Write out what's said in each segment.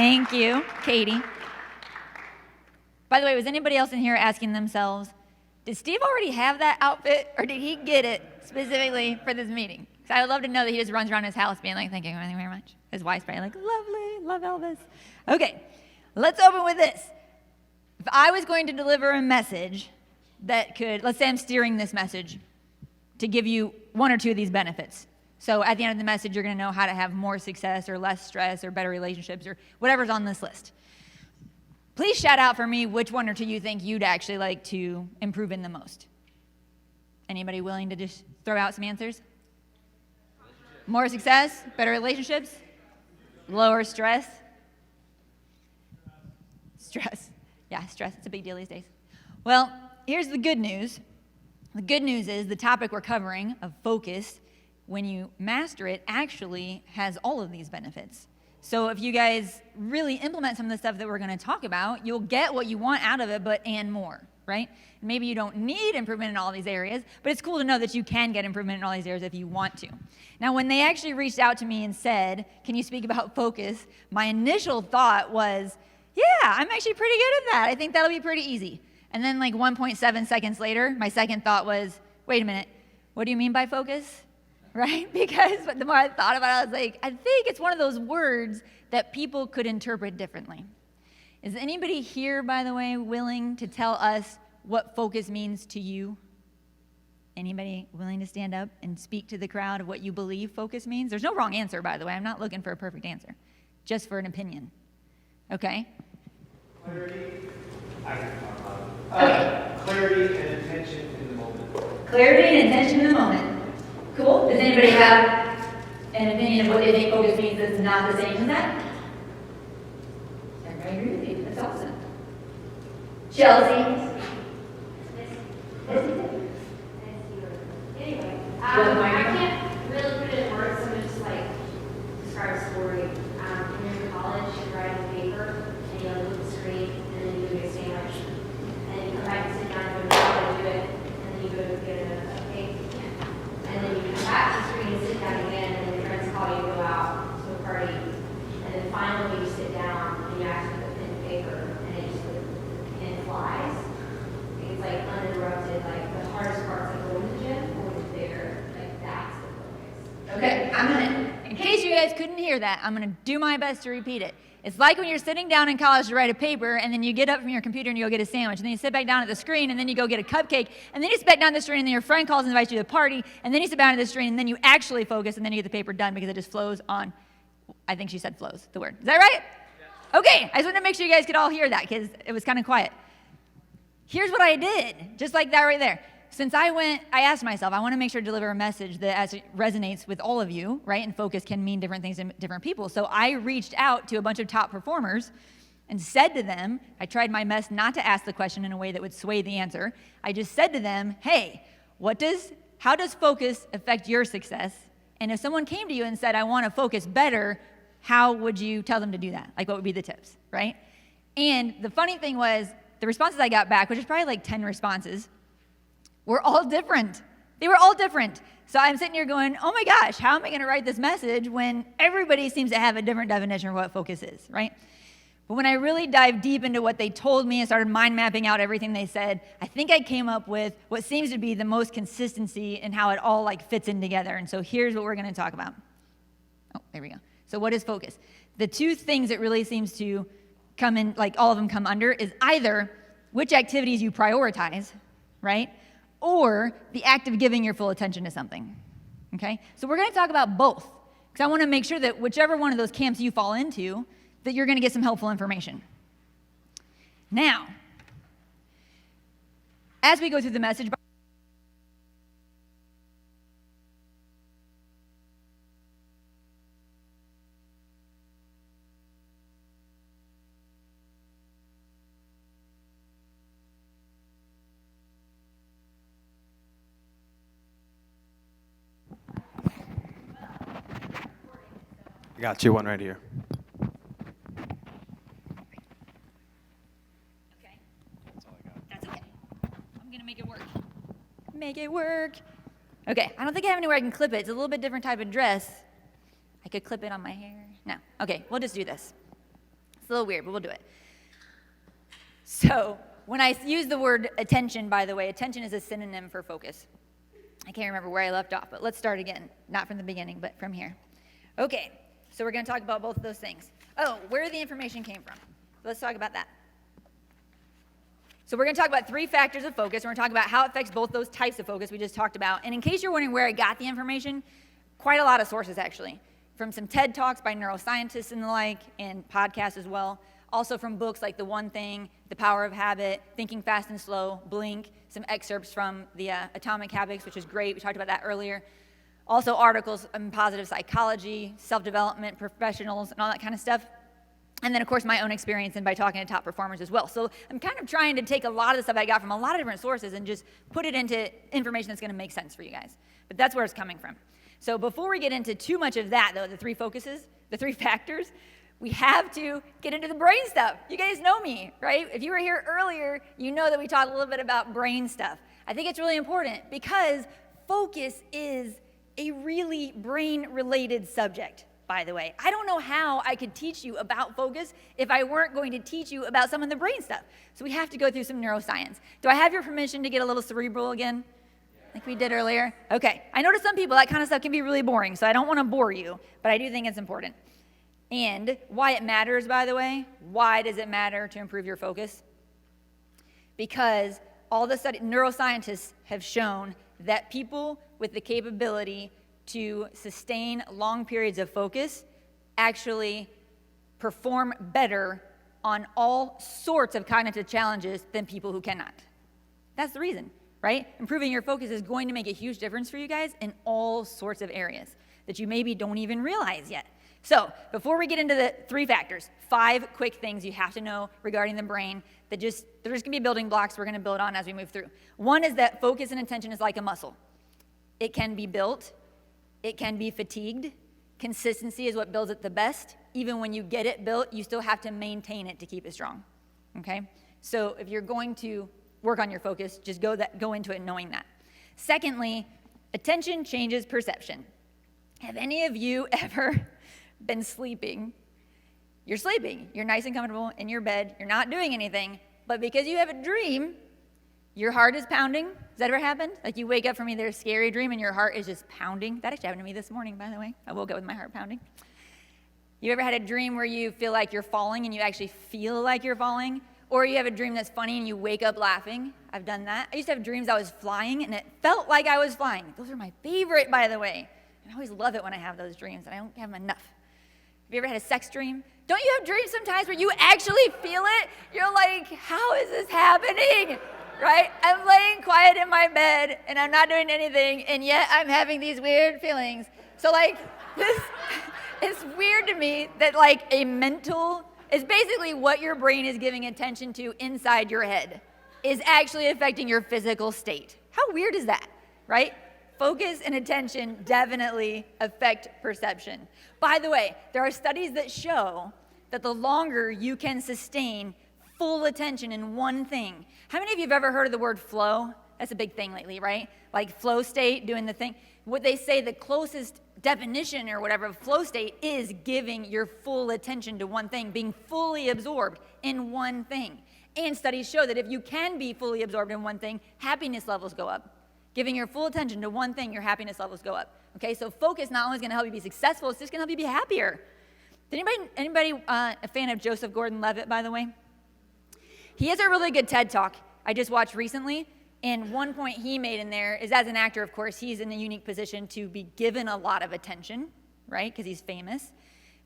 Thank you, Katie. By the way, was anybody else in here asking themselves, did Steve already have that outfit, or did he get it specifically for this meeting? Because I would love to know that he just runs around his house being like, thank you very much. His wife's probably like, lovely, love Elvis. Okay, let's open with this. If I was going to deliver a message that could, let's say I'm steering this message to give you one or two of these benefits. So at the end of the message, you're going to know how to have more success or less stress or better relationships or whatever's on this list. Please shout out for me which one or two you think you'd actually like to improve in the most. Anybody willing to just throw out some answers? More success, better relationships, lower stress. Stress. Yeah, stress. It's a big deal these days. Well, here's the good news. The good news is the topic we're covering of focus, when you master it, actually has all of these benefits. So if you guys really implement some of the stuff that we're going to talk about, you'll get what you want out of it, and more, right? Maybe you don't need improvement in all these areas, but it's cool to know that you can get improvement in all these areas if you want to. Now, when they actually reached out to me and said, can you speak about focus? My initial thought was, yeah, I'm actually pretty good at that. I think that'll be pretty easy. And then like 1.7 seconds later, my second thought was, wait a minute, what do you mean by focus? Right? Because the more I thought about it, I was like, I think it's one of those words that people could interpret differently. Is anybody here, by the way, willing to tell us what focus means to you? Anybody willing to stand up and speak to the crowd of what you believe focus means? There's no wrong answer, by the way. I'm not looking for a perfect answer, just for an opinion. Okay? Clarity. I can talk about it. Clarity and intention in the moment. Clarity and intention in the moment. Cool. Does anybody have an opinion of what they think focus means that's not the same as that? Everybody agree with you. That's awesome. Chelsea? Anyway, I can't really put it in words, so I'm just like describe a story. When you're in college, you write a paper, and you look at the screen, and then you do a sandwich. And then you come back and sit down and go to do it, and then you go to get a cake. And then you come back to the screen and sit down again, and then your friends call you to go out to a party. And then finally you sit down and you actually put pen to paper, and it just the pen flies. It's like uninterrupted, like the hardest part's like going to the gym or there, like that's the focus. Okay, in case you guys couldn't hear that, I'm gonna do my best to repeat it. It's like when you're sitting down in college to write a paper, and then you get up from your computer and you go get a sandwich, and then you sit back down at the screen, and then you go get a cupcake, and then you sit back down at the screen, and then your friend calls and invites you to the party, and then you sit down at the screen, and then you actually focus, and then you get the paper done because it just flows on. I think she said flows, the word. Is that right? Yeah. Okay, I just wanted to make sure you guys could all hear that because it was kind of quiet. Here's what I did, just like that right there. Since I asked myself, I want to make sure to deliver a message that resonates with all of you, right? And focus can mean different things to different people. So I reached out to a bunch of top performers and said to them, I tried my best not to ask the question in a way that would sway the answer. I just said to them, hey, how does focus affect your success? And if someone came to you and said, I want to focus better, how would you tell them to do that? Like, what would be the tips, right? And the funny thing was, the responses I got back, which is probably like 10 responses, were all different. They were all different. So I'm sitting here going, oh my gosh, how am I going to write this message when everybody seems to have a different definition of what focus is, right? But when I really dived deep into what they told me and started mind mapping out everything they said, I think I came up with what seems to be the most consistency in how it all like fits in together. And so here's what we're going to talk about. Oh, there we go. So what is focus? The two things it really seems to come in, like all of them come under, is either which activities you prioritize, right? Or the act of giving your full attention to something, okay? So we're going to talk about both, because I want to make sure that whichever one of those camps you fall into, that you're going to get some helpful information. Now, as we go through the message, I got you one right here. okay, that's okay. I'm going to make it work. Make it work. Okay, I don't think I have anywhere I can clip it. It's a little bit different type of dress. I could clip it on my hair. No. Okay, we'll just do this. It's a little weird, but we'll do it. So when I use the word attention, by the way, attention is a synonym for focus. I can't remember where I left off, but let's start again. Not from the beginning, but from here. Okay, so we're going to talk about both of those things. Oh, where the information came from. Let's talk about that. So we're going to talk about 3 factors of focus. We're going to talk about how it affects both those types of focus we just talked about. And in case you're wondering where I got the information, quite a lot of sources actually. From some TED Talks by neuroscientists and the like, and podcasts as well. Also from books like The One Thing, The Power of Habit, Thinking Fast and Slow, Blink, some excerpts from the Atomic Habits, which is great. We talked about that earlier. Also articles on positive psychology, self-development, professionals, and all that kind of stuff. And then, of course, my own experience and by talking to top performers as well. So I'm kind of trying to take a lot of the stuff I got from a lot of different sources and just put it into information that's going to make sense for you guys. But that's where it's coming from. So before we get into too much of that, though, the 3 focuses, the 3 factors, we have to get into the brain stuff. You guys know me, right? If you were here earlier, you know that we talked a little bit about brain stuff. I think it's really important because focus is a really brain-related subject, by the way. I don't know how I could teach you about focus if I weren't going to teach you about some of the brain stuff. So we have to go through some neuroscience. Do I have your permission to get a little cerebral again? Like we did earlier? Okay. I know to some people that kind of stuff can be really boring, so I don't want to bore you, but I do think it's important. And why it matters, by the way, why does it matter to improve your focus? Because all the neuroscientists have shown that people with the capability to sustain long periods of focus actually perform better on all sorts of cognitive challenges than people who cannot. That's the reason, right? Improving your focus is going to make a huge difference for you guys in all sorts of areas that you maybe don't even realize yet. So before we get into the 3 factors, 5 quick things you have to know regarding the brain that they're just going to be building blocks we're going to build on as we move through. One is that focus and attention is like a muscle. It can be built. It can be fatigued. Consistency is what builds it the best. Even when you get it built, you still have to maintain it to keep it strong. Okay? So if you're going to work on your focus, just go into it knowing that. Secondly, attention changes perception. Have any of you ever been sleeping? You're sleeping. You're nice and comfortable in your bed. You're not doing anything. But because you have a dream, your heart is pounding. Has that ever happened? Like you wake up from either a scary dream and your heart is just pounding. That actually happened to me this morning, by the way. I woke up with my heart pounding. You ever had a dream where you feel like you're falling and you actually feel like you're falling? Or you have a dream that's funny and you wake up laughing? I've done that. I used to have dreams I was flying and it felt like I was flying. Those are my favorite, by the way. And I always love it when I have those dreams and I don't have them enough. Have you ever had a sex dream? Don't you have dreams sometimes where you actually feel it? You're like, how is this happening? Right? I'm laying quiet in my bed and I'm not doing anything and yet I'm having these weird feelings. So like this, it's weird to me that like a mental is basically what your brain is giving attention to inside your head is actually affecting your physical state. How weird is that, right? Focus and attention definitely affect perception. By the way, there are studies that show that the longer you can sustain full attention in one thing. How many of you have ever heard of the word flow? That's a big thing lately, right? Like flow state, doing the thing. What they say the closest definition or whatever of flow state is giving your full attention to one thing, being fully absorbed in one thing. And studies show that if you can be fully absorbed in one thing, happiness levels go up. Giving your full attention to one thing, your happiness levels go up. Okay, so focus not only is going to help you be successful, it's just going to help you be happier. Did anybody a fan of Joseph Gordon-Levitt, by the way? He has a really good TED Talk I just watched recently, and one point he made in there is, as an actor, of course, he's in a unique position to be given a lot of attention, right, because he's famous.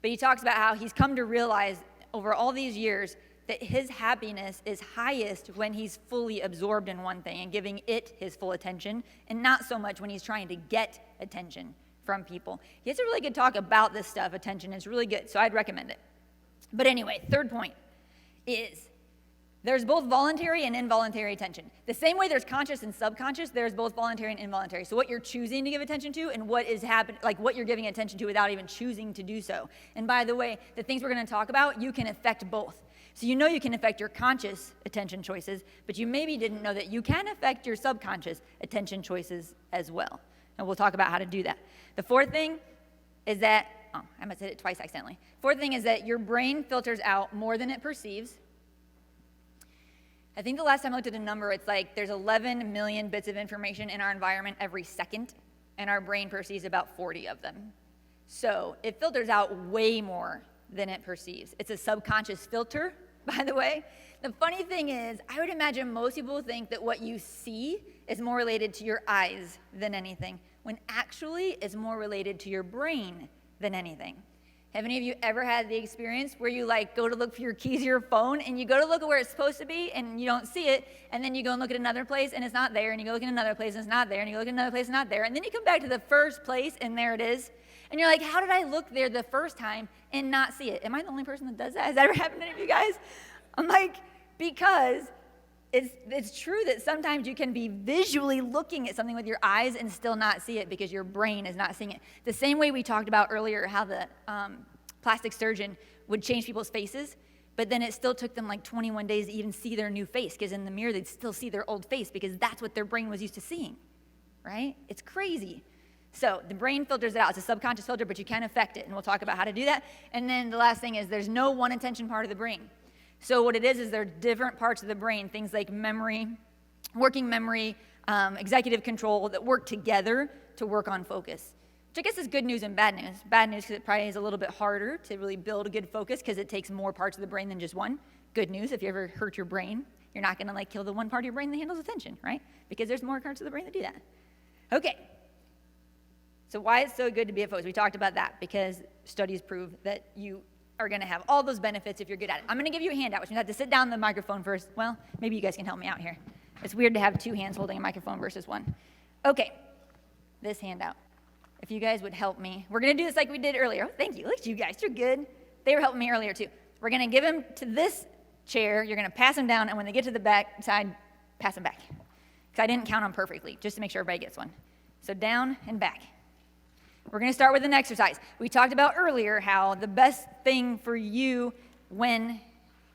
But he talks about how he's come to realize over all these years that his happiness is highest when he's fully absorbed in one thing and giving it his full attention, and not so much when he's trying to get attention from people. He has a really good talk about this stuff. Attention is really good, so I'd recommend it. But anyway, third point is there's both voluntary and involuntary attention. The same way there's conscious and subconscious, there's both voluntary and involuntary. So what you're choosing to give attention to and what is happening, like what you're giving attention to without even choosing to do so. And by the way, the things we're going to talk about, you can affect both. So you know you can affect your conscious attention choices, but you maybe didn't know that you can affect your subconscious attention choices as well. And we'll talk about how to do that. The fourth thing is that I must have hit it twice accidentally. Fourth thing is that your brain filters out more than it perceives. I think the last time I looked at a number, it's like there's 11 million bits of information in our environment every second, and our brain perceives about 40 of them. So it filters out way more than it perceives. It's a subconscious filter, by the way. The funny thing is, I would imagine most people think that what you see is more related to your eyes than anything, when actually it's more related to your brain than anything. Have any of you ever had the experience where you like go to look for your keys or your phone and you go to look at where it's supposed to be and you don't see it, and then you go and look at another place and it's not there, and you go look at another place and it's not there, and you go look at another place and it's not there, and then you come back to the first place and there it is, and you're like, how did I look there the first time and not see it? Am I the only person that does that? Has that ever happened to any of you guys? I'm like, because it's true that sometimes you can be visually looking at something with your eyes and still not see it because your brain is not seeing it. The same way we talked about earlier how the plastic surgeon would change people's faces, but then it still took them like 21 days to even see their new face, because in the mirror they'd still see their old face because that's what their brain was used to seeing, right? It's crazy. So the brain filters it out. It's a subconscious filter, but you can affect it, and we'll talk about how to do that. And then the last thing is there's no one attention part of the brain. So what it is there are different parts of the brain, things like memory, working memory, executive control, that work together to work on focus. Which I guess is good news and bad news. Bad news because it probably is a little bit harder to really build a good focus because it takes more parts of the brain than just one. Good news, if you ever hurt your brain, you're not gonna kill the one part of your brain that handles attention, right? Because there's more parts of the brain that do that. Okay, so why it's so good to be a focus? We talked about that because studies prove that you are gonna have all those benefits if you're good at it. I'm gonna give you a handout, which means I have to sit down the microphone first. Well, maybe you guys can help me out here. It's weird to have two hands holding a microphone versus one. Okay, this handout. If you guys would help me. We're gonna do this like we did earlier. Oh, thank you, look at you guys, you're good. They were helping me earlier too. We're gonna give them to this chair, you're gonna pass them down, and when they get to the back side, pass them back. Because I didn't count them perfectly, just to make sure everybody gets one. So down and back. We're gonna start with an exercise. We talked about earlier how the best thing for you when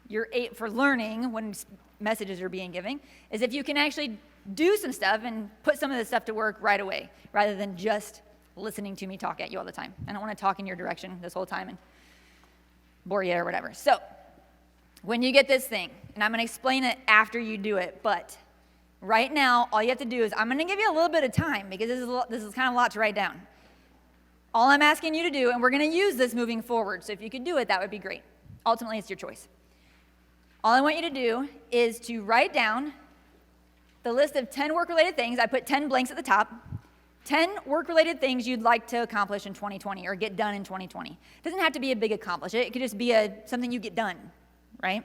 you're for learning, when messages are being given, is if you can actually do some stuff and put some of this stuff to work right away, rather than just listening to me talk at you all the time. I don't want to talk in your direction this whole time and bore you or whatever. So when you get this thing, and I'm going to explain it after you do it, but right now all you have to do is I'm going to give you a little bit of time because this is kind of a lot to write down. All I'm asking you to do, and we're going to use this moving forward, so if you could do it, that would be great. Ultimately, it's your choice. All I want you to do is to write down the list of 10 work-related things. I put 10 blanks at the top. 10 work-related things you'd like to accomplish in 2020 or get done in 2020. It doesn't have to be a big accomplishment. It could just be something you get done, right?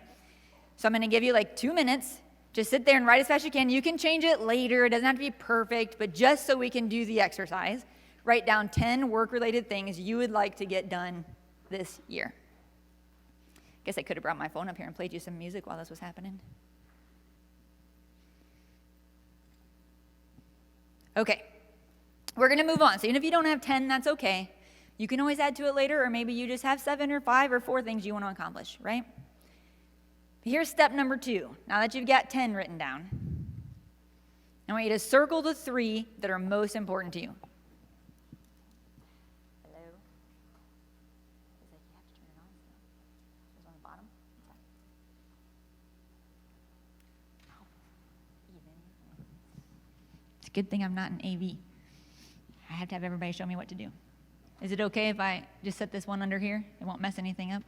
So I'm going to give you like 2 minutes. Just sit there and write as fast as you can. You can change it later. It doesn't have to be perfect, but just so we can do the exercise, write down 10 work-related things you would like to get done this year. Guess I could have brought my phone up here and played you some music while this was happening. Okay. We're going to move on. So even if you don't have 10, that's okay. You can always add to it later, or maybe you just have 7 or 5 or 4 things you want to accomplish, right? Here's step number 2. Now that you've got 10 written down, I want you to circle the 3 that are most important to you. Hello? It's like you have to turn it on. It's on the bottom. It's a good thing I'm not an AV. I have to have everybody show me what to do. Is it okay if I just set this one under here? It won't mess anything up?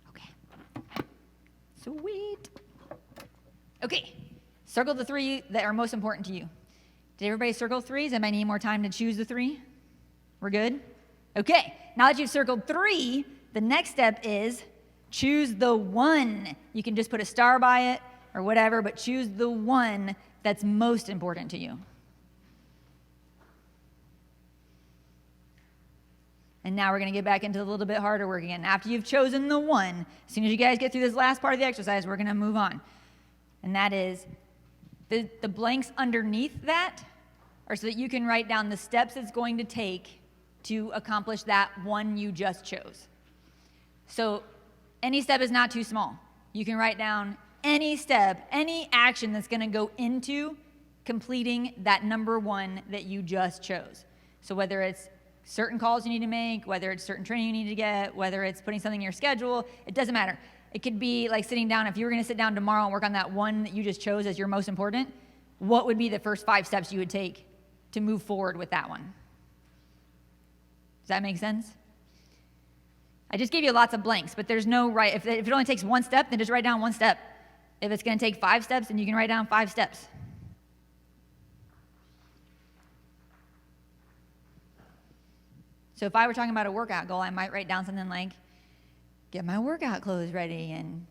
Okay. Sweet. Okay. Circle the 3 that are most important to you. Did everybody circle 3s? Anybody need more time to choose the 3? We're good? Okay. Now that you've circled 3, the next step is choose the 1. You can just put a star by it or whatever, but choose the 1 that's most important to you. And now we're going to get back into a little bit harder work again. After you've chosen the 1, as soon as you guys get through this last part of the exercise, we're going to move on. And that is the blanks underneath that are so that you can write down the steps it's going to take to accomplish that 1 you just chose. So any step is not too small. You can write down any step, any action that's going to go into completing that number 1 that you just chose. So whether it's certain calls you need to make, whether it's certain training you need to get, whether it's putting something in your schedule, it doesn't matter. It could be like sitting down. If you were going to sit down tomorrow and work on that one that you just chose as your most important, what would be the first 5 steps you would take to move forward with that one? Does that make sense? I just gave you lots of blanks, but there's no right. If it only takes 1 step, then just write down 1 step. If it's going to take 5 steps, then you can write down 5 steps. So if I were talking about a workout goal, I might write down something like, get my workout clothes ready, and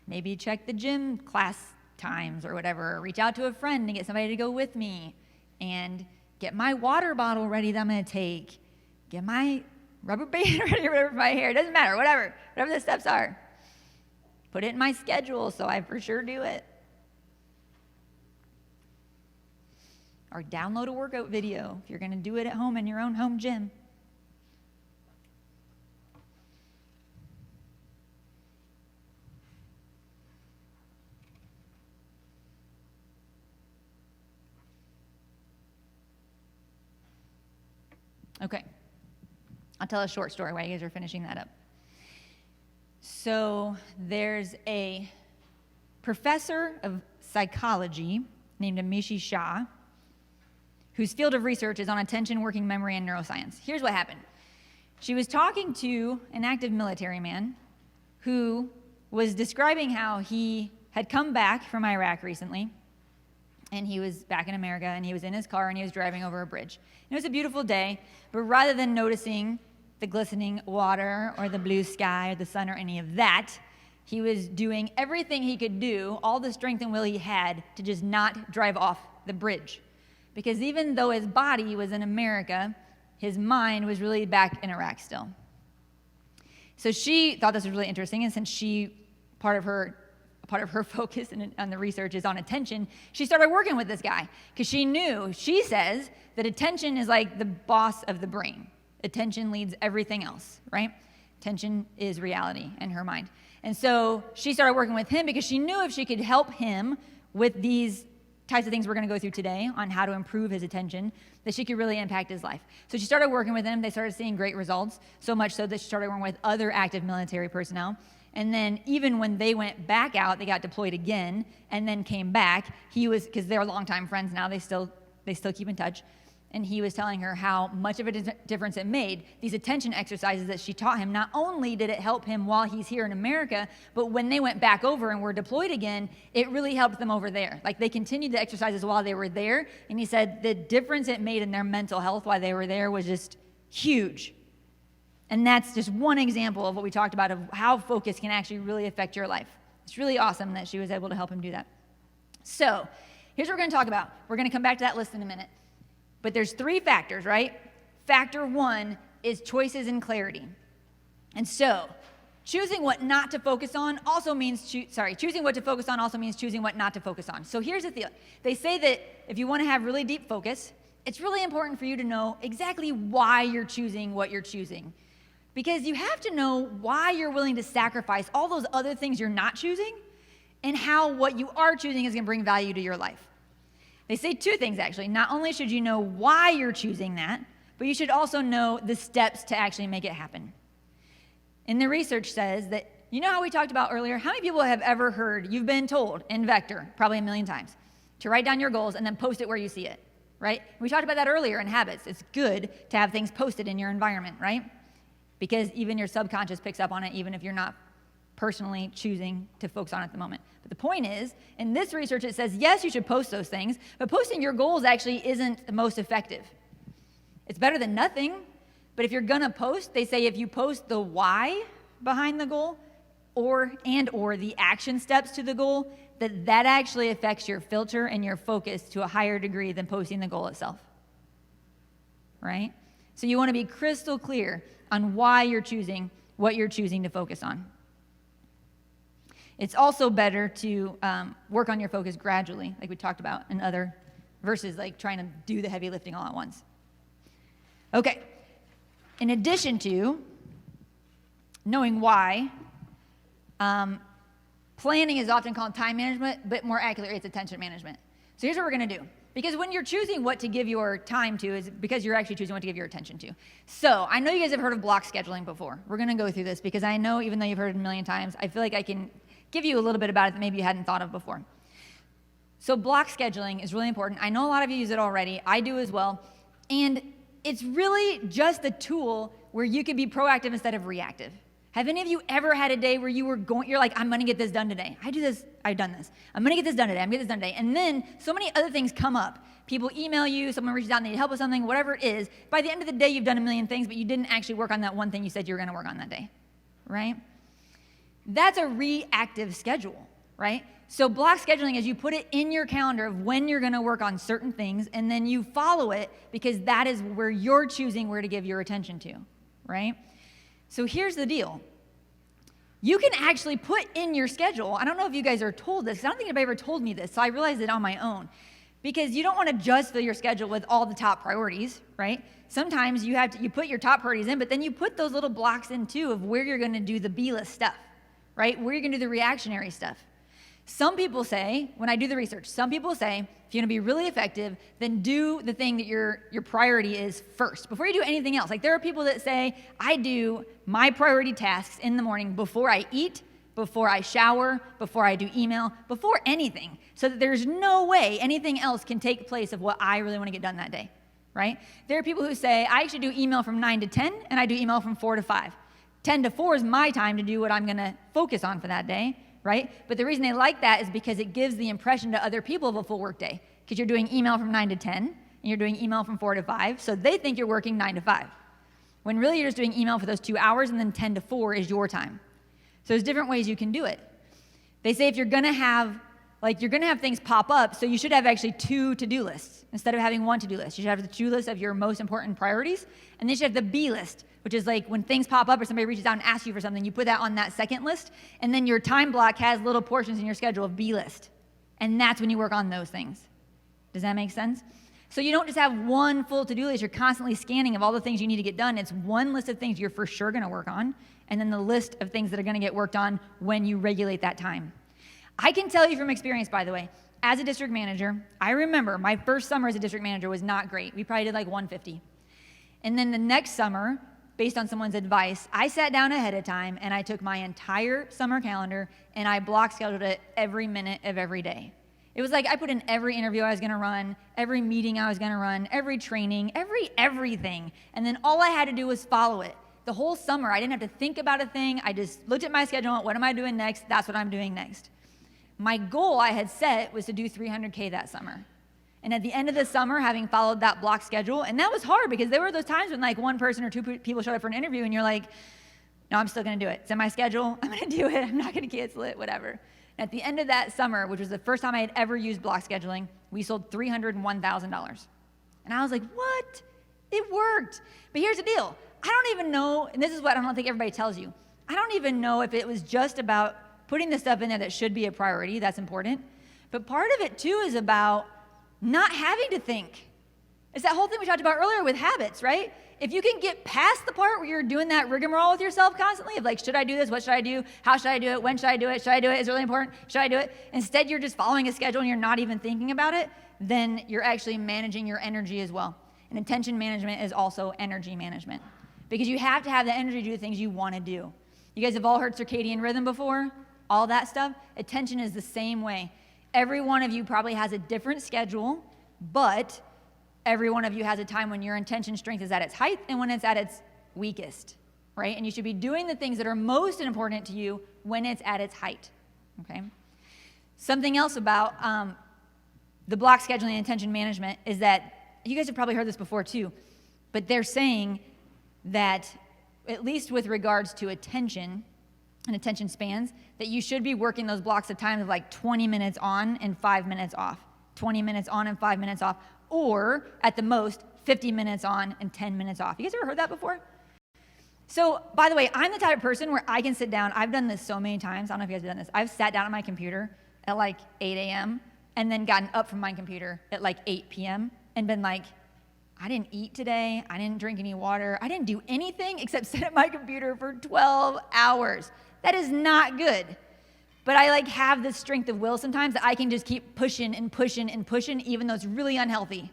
maybe check the gym class times or whatever, or reach out to a friend and get somebody to go with me, and get my water bottle ready that I'm going to take, get my rubber band ready or whatever for my hair. It doesn't matter, whatever the steps are. Put it in my schedule so I for sure do it. Or download a workout video if you're going to do it at home in your own home gym. Okay, I'll tell a short story while you guys are finishing that up. So there's a professor of psychology named Amiee Shah, whose field of research is on attention, working memory, and neuroscience. Here's what happened. She was talking to an active military man who was describing how he had come back from Iraq recently, and he was back in America, and he was in his car, and he was driving over a bridge. And it was a beautiful day, but rather than noticing the glistening water or the blue sky or the sun or any of that, he was doing everything he could do, all the strength and will he had, to just not drive off the bridge. Because even though his body was in America, his mind was really back in Iraq still. So she thought this was really interesting, and since part of her focus on the research is on attention, she started working with this guy because she says that attention is like the boss of the brain. Attention leads everything else, right? Attention is reality in her mind. And so she started working with him because she knew if she could help him with these types of things we're going to go through today on how to improve his attention, that she could really impact his life. So she started working with him. They started seeing great results, so much so that she started working with other active military personnel. And then even when they went back out, they got deployed again and then came back. Because they're longtime friends now, they still keep in touch. And he was telling her how much of a difference it made. These attention exercises that she taught him, not only did it help him while he's here in America, but when they went back over and were deployed again, it really helped them over there. Like, they continued the exercises while they were there, and he said the difference it made in their mental health while they were there was just huge. And that's just one example of what we talked about, of how focus can actually really affect your life. It's really awesome that she was able to help him do that. So here's what we're going to talk about. We're going to come back to that list in a minute. But there's 3 factors, right? Factor 1 is choices and clarity. And so choosing what not to focus on also means, choosing what to focus on also means choosing what not to focus on. So here's the deal. They say that if you want to have really deep focus, it's really important for you to know exactly why you're choosing what you're choosing. Because you have to know why you're willing to sacrifice all those other things you're not choosing, and how what you are choosing is going to bring value to your life. They say 2 things, actually. Not only should you know why you're choosing that, but you should also know the steps to actually make it happen. And the research says that, you know how we talked about earlier, how many people have ever heard, you've been told in Vector, probably a million times, to write down your goals and then post it where you see it, right? We talked about that earlier in habits. It's good to have things posted in your environment, right? Because even your subconscious picks up on it, even if you're not personally choosing to focus on it at the moment. But the point is, in this research, it says, yes, you should post those things, but posting your goals actually isn't the most effective. It's better than nothing, but if you're gonna post, they say if you post the why behind the goal or the action steps to the goal, that actually affects your filter and your focus to a higher degree than posting the goal itself, right? So you wanna be crystal clear on why you're choosing what you're choosing to focus on. It's also better to work on your focus gradually, like we talked about in other verses, like trying to do the heavy lifting all at once. Okay, in addition to knowing why, planning is often called time management, but more accurately, it's attention management. So here's what we're gonna do. Because when you're choosing what to give your time to is because you're actually choosing what to give your attention to. So I know you guys have heard of block scheduling before. We're going to go through this because I know even though you've heard it a million times, I feel like I can give you a little bit about it that maybe you hadn't thought of before. So block scheduling is really important. I know a lot of you use it already. I do as well. And it's really just a tool where you can be proactive instead of reactive. Have any of you ever had a day where you're like, I'm gonna get this done today. I do this, I've done this. I'm gonna get this done today, I'm gonna get this done today. And then so many other things come up. People email you, someone reaches out and they need help with something, whatever it is. By the end of the day, you've done a million things, but you didn't actually work on that one thing you said you were gonna work on that day, right? That's a reactive schedule, right? So block scheduling is you put it in your calendar of when you're gonna work on certain things, and then you follow it because that is where you're choosing where to give your attention to, right? So here's the deal. You can actually put in your schedule, I don't know if you guys are told this, because I don't think anybody ever told me this, so I realized it on my own. Because you don't want to just fill your schedule with all the top priorities, right? Sometimes you put your top priorities in, but then you put those little blocks in too of where you're going to do the B-list stuff, right? Where you're going to do the reactionary stuff. Some people say, when I do the research, some people say, if you're gonna be really effective, then do the thing that your priority is first, before you do anything else. Like there are people that say, I do my priority tasks in the morning before I eat, before I shower, before I do email, before anything, so that there's no way anything else can take place of what I really wanna get done that day, right? There are people who say, I actually do email from 9 to 10, and I do email from 4 to 5. 10 to 4 is my time to do what I'm gonna focus on for that day, right? But the reason they like that is because it gives the impression to other people of a full work day, because you're doing email from 9 to 10, and you're doing email from 4 to 5, so they think you're working 9 to 5, when really you're just doing email for those 2 hours, and then 10 to 4 is your time. So there's different ways you can do it. They say if you're gonna have things pop up, so you should have actually 2 to-do lists instead of having 1 to-do list. You should have the to-do list of your most important priorities, and then you should have the B list, which is like when things pop up or somebody reaches out and asks you for something, you put that on that second list, and then your time block has little portions in your schedule of B list, and that's when you work on those things. Does that make sense? So you don't just have one full to-do list, you're constantly scanning of all the things you need to get done. It's one list of things you're for sure gonna work on, and then the list of things that are gonna get worked on when you regulate that time. I can tell you from experience, by the way, as a district manager, I remember my first summer as a district manager was not great. We probably did like 150. And then the next summer, based on someone's advice, I sat down ahead of time and I took my entire summer calendar and I block scheduled it every minute of every day. It was like I put in every interview I was gonna run, every meeting I was gonna run, every training, everything. And then all I had to do was follow it. The whole summer, I didn't have to think about a thing. I just looked at my schedule and went, what am I doing next? That's what I'm doing next. My goal I had set was to do 300K that summer. And at the end of the summer, having followed that block schedule, and that was hard because there were those times when like one person or 2 people showed up for an interview and you're like, no, I'm still gonna do it. It's in my schedule, I'm gonna do it, I'm not gonna cancel it, whatever. And at the end of that summer, which was the first time I had ever used block scheduling, we sold $301,000. And I was like, what? It worked. But here's the deal. I don't even know, and this is what I don't think everybody tells you, I don't even know if it was just about putting the stuff in there that should be a priority, that's important, but part of it too is about not having to think. It's that whole thing we talked about earlier with habits, right? If you can get past the part where you're doing that rigmarole with yourself constantly of like, should I do this? What should I do? How should I do it? When should I do it? Should I do it? Is it really important? Should I do it? Instead, you're just following a schedule and you're not even thinking about it, then you're actually managing your energy as well. And attention management is also energy management because you have to have the energy to do the things you want to do. You guys have all heard circadian rhythm before? All that stuff? Attention is the same way. Every one of you probably has a different schedule, but every one of you has a time when your attention strength is at its height and when it's at its weakest, right? And you should be doing the things that are most important to you when it's at its height, okay? Something else about the block scheduling and attention management is that, you guys have probably heard this before too, but they're saying that, at least with regards to attention and attention spans, that you should be working those blocks of time of like 20 minutes on and 5 minutes off. 20 minutes on and 5 minutes off, or at the most, 50 minutes on and 10 minutes off. You guys ever heard that before? So, by the way, I'm the type of person where I can sit down. I've done this so many times. I don't know if you guys have done this. I've sat down at my computer at like 8 a.m. and then gotten up from my computer at like 8 p.m. and been like, I didn't eat today. I didn't drink any water. I didn't do anything except sit at my computer for 12 hours. That is not good. but I like have this strength of will sometimes that I can just keep pushing and pushing and pushing, even though it's really unhealthy,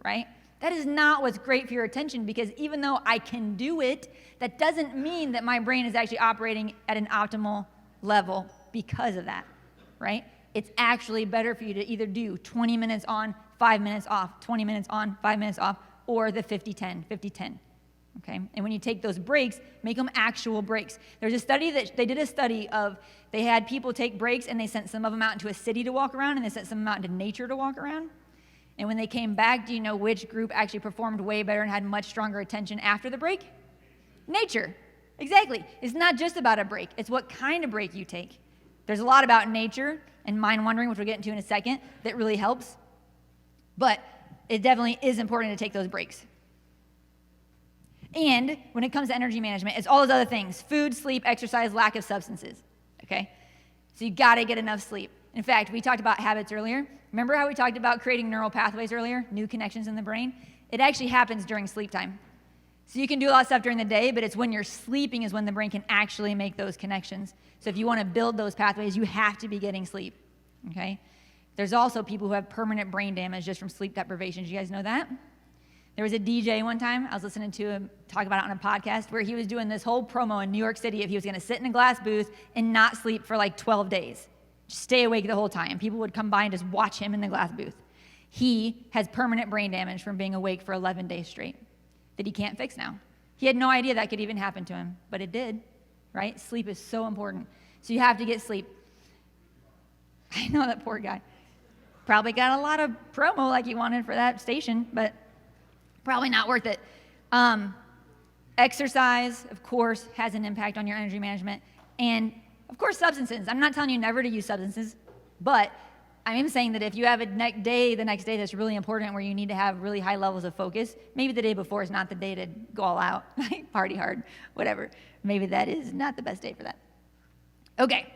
right? That is not what's great for your attention, because even though I can do it, that doesn't mean that my brain is actually operating at an optimal level because of that, right? It's actually better for you to either do 20 minutes on, 5 minutes off, 20 minutes on, 5 minutes off, or the 50-10, 50-10. Okay? And when you take those breaks, make them actual breaks. There's a study that they did a study of, they had people take breaks and they sent some of them out into a city to walk around and they sent some of them out into nature to walk around. And when they came back, do you know which group actually performed way better and had much stronger attention after the break? Nature. Exactly. It's not just about a break. It's what kind of break you take. There's a lot about nature and mind wandering, which we'll get into in a second, that really helps. But it definitely is important to take those breaks. And when it comes to energy management, it's all those other things: food, sleep, exercise, lack of substances. Okay? So you got to get enough sleep. In fact, we talked about habits earlier. Remember how we talked about creating neural pathways earlier, new connections in the brain? It actually happens during sleep time. So you can do a lot of stuff during the day, but it's when you're sleeping is when the brain can actually make those connections. So if you want to build those pathways, you have to be getting sleep. Okay? There's also people who have permanent brain damage just from sleep deprivation. Did you guys know that? There was a DJ one time, I was listening to him talk about it on a podcast, where he was doing this whole promo in New York City if he was going to sit in a glass booth and not sleep for like 12 days. Just stay awake the whole time. People would come by and just watch him in the glass booth. He has permanent brain damage from being awake for 11 days straight that he can't fix now. He had no idea that could even happen to him, but it did, right? Sleep is so important. So you have to get sleep. I know, that poor guy. Probably got a lot of promo like he wanted for that station, but probably not worth it. Exercise, of course, has an impact on your energy management. And, of course, substances. I'm not telling you never to use substances, but I am saying that if you have a the next day that's really important where you need to have really high levels of focus, maybe the day before is not the day to go all out, like party hard, whatever. Maybe that is not the best day for that. Okay,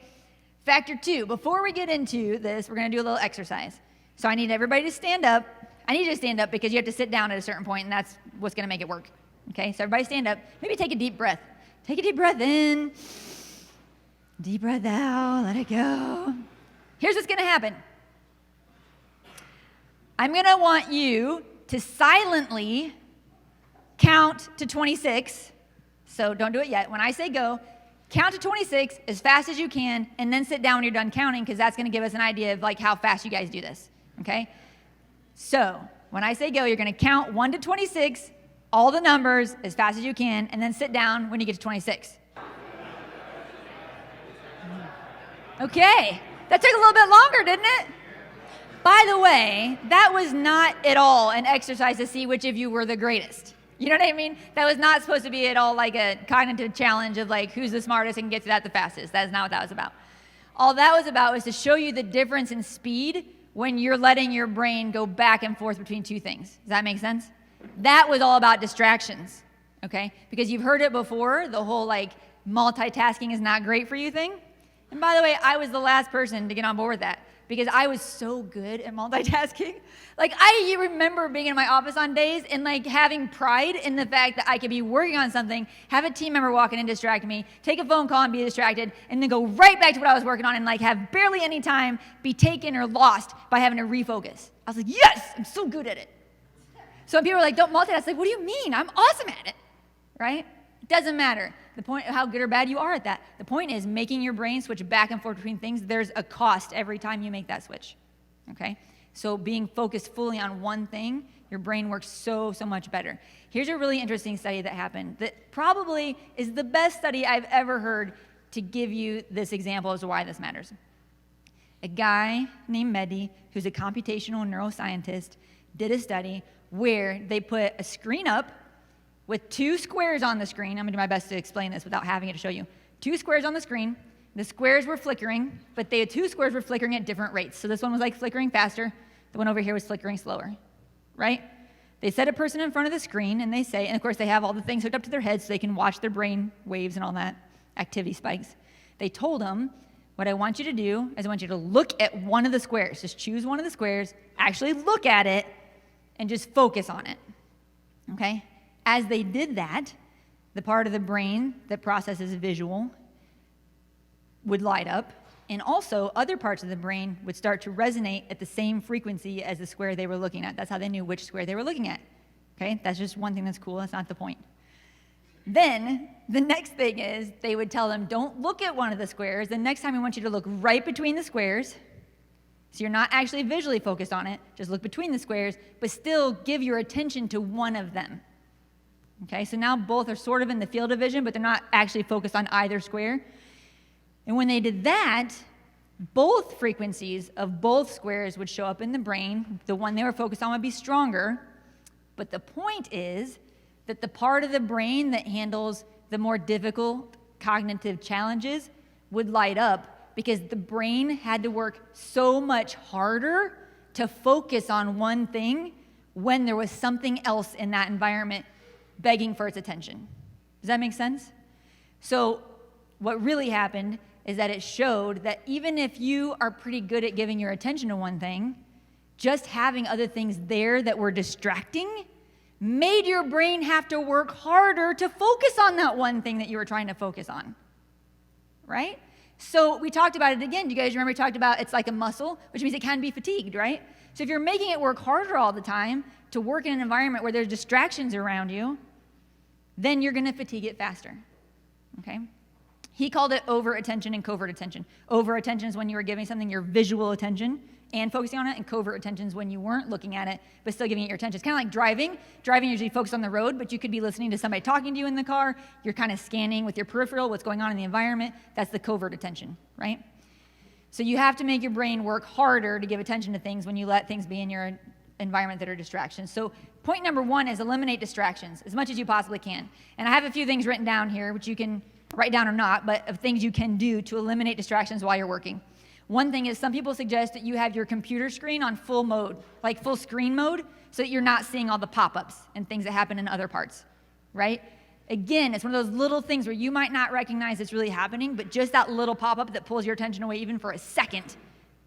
factor 2. Before we get into this, we're going to do a little exercise. So I need everybody to stand up. I need you to stand up because you have to sit down at a certain point, and that's what's going to make it work. Okay, so everybody stand up. Maybe take a deep breath. Take a deep breath in. Deep breath out. Let it go. Here's what's going to happen. I'm going to want you to silently count to 26. So don't do it yet. When I say go, count to 26 as fast as you can, and then sit down when you're done counting, because that's going to give us an idea of like how fast you guys do this. Okay? So when I say go, you're going to count 1 to 26, all the numbers as fast as you can, and then sit down when you get to 26. Okay. That took a little bit longer, didn't it? By the way, that was not at all an exercise to see which of you were the greatest. You know what I mean? That was not supposed to be at all like a cognitive challenge of like who's the smartest and gets to that the fastest. That is not what that was about. All that was about was to show you the difference in speed when you're letting your brain go back and forth between two things. Does that make sense? That was all about distractions, okay? Because you've heard it before, the whole like multitasking is not great for you thing. And by the way, I was the last person to get on board with that because I was so good at multitasking. Like I remember being in my office on days and like having pride in the fact that I could be working on something, have a team member walk in and distract me, take a phone call and be distracted, and then go right back to what I was working on and like have barely any time be taken or lost by having to refocus. I was like, yes, I'm so good at it. So when people are like, don't multitask, like, what do you mean? I'm awesome at it, right? It doesn't matter. The point of how good or bad you are at that. The point is making your brain switch back and forth between things. There's a cost every time you make that switch, okay? So being focused fully on one thing, your brain works so much better. Here's a really interesting study that happened that probably is the best study I've ever heard to give you this example as to why this matters. A guy named Mehdi, who's a computational neuroscientist, did a study where they put a screen up with 2 squares on the screen. I'm going to do my best to explain this without having it to show you. 2 squares on the screen. The squares were flickering, but the 2 squares were flickering at different rates. So this one was like flickering faster. The one over here was flickering slower, right? They set a person in front of the screen, and they say, and of course they have all the things hooked up to their heads so they can watch their brain waves and all that, activity spikes. They told them, what I want you to do is I want you to look at one of the squares. Just choose one of the squares, actually look at it, and just focus on it, okay? As they did that, the part of the brain that processes visual would light up, And also, other parts of the brain would start to resonate at the same frequency as the square they were looking at. That's how they knew which square they were looking at. Okay, that's just one thing that's cool. That's not the point. Then, the next thing is they would tell them, don't look at one of the squares. The next time, we want you to look right between the squares. So you're not actually visually focused on it. Just look between the squares, but still give your attention to one of them. Okay, so now both are sort of in the field of vision, but they're not actually focused on either square. And when they did that, both frequencies of both squares would show up in the brain. The one they were focused on would be stronger. But the point is that the part of the brain that handles the more difficult cognitive challenges would light up because the brain had to work so much harder to focus on one thing when there was something else in that environment begging for its attention. Does that make sense? So what really happened is that it showed that even if you are pretty good at giving your attention to one thing, just having other things there that were distracting made your brain have to work harder to focus on that one thing that you were trying to focus on, right? So we talked about it again. Do you guys remember we talked about it's like a muscle, which means it can be fatigued, right? So if you're making it work harder all the time to work in an environment where there's distractions around you, then you're going to fatigue it faster, okay? He called it over-attention and covert attention. Over-attention is when you were giving something your visual attention and focusing on it, and covert attention is when you weren't looking at it, but still giving it your attention. It's kind of like driving. Driving usually focused on the road, but you could be listening to somebody talking to you in the car. You're kind of scanning with your peripheral what's going on in the environment. That's the covert attention, right? So you have to make your brain work harder to give attention to things when you let things be in your environment that are distractions. So point number one is eliminate distractions as much as you possibly can. And I have a few things written down here, which you can write down or not, but of things you can do to eliminate distractions while you're working. One thing is some people suggest that you have your computer screen on full mode, like full screen mode, so that you're not seeing all the pop-ups and things that happen in other parts, right? Again, it's one of those little things where you might not recognize it's really happening, but just that little pop-up that pulls your attention away even for a second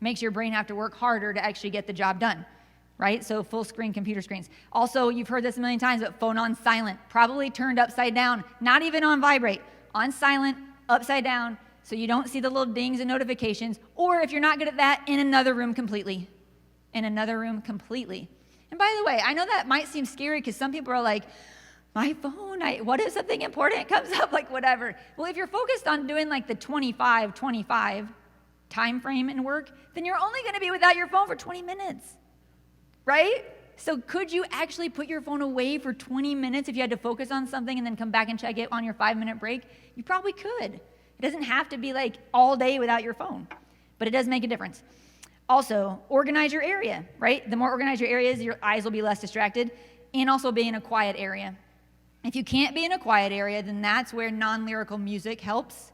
makes your brain have to work harder to actually get the job done, right? So full screen computer screens. Also, you've heard this a million times, but phone on silent, probably turned upside down, not even on vibrate, on silent, upside down, so you don't see the little dings and notifications, or if you're not good at that, in another room completely. In another room completely. And by the way, I know that might seem scary because some people are like, my phone, what if something important comes up, like whatever. Well, if you're focused on doing like the 25 time frame in work, then you're only gonna be without your phone for 20 minutes, right? So could you actually put your phone away for 20 minutes if you had to focus on something and then come back and check it on your 5-minute break? You probably could. It doesn't have to be like all day without your phone, but it does make a difference. Also, organize your area, right? The more organized your area is, your eyes will be less distracted, and also be in a quiet area. If you can't be in a quiet area, then that's where non-lyrical music helps,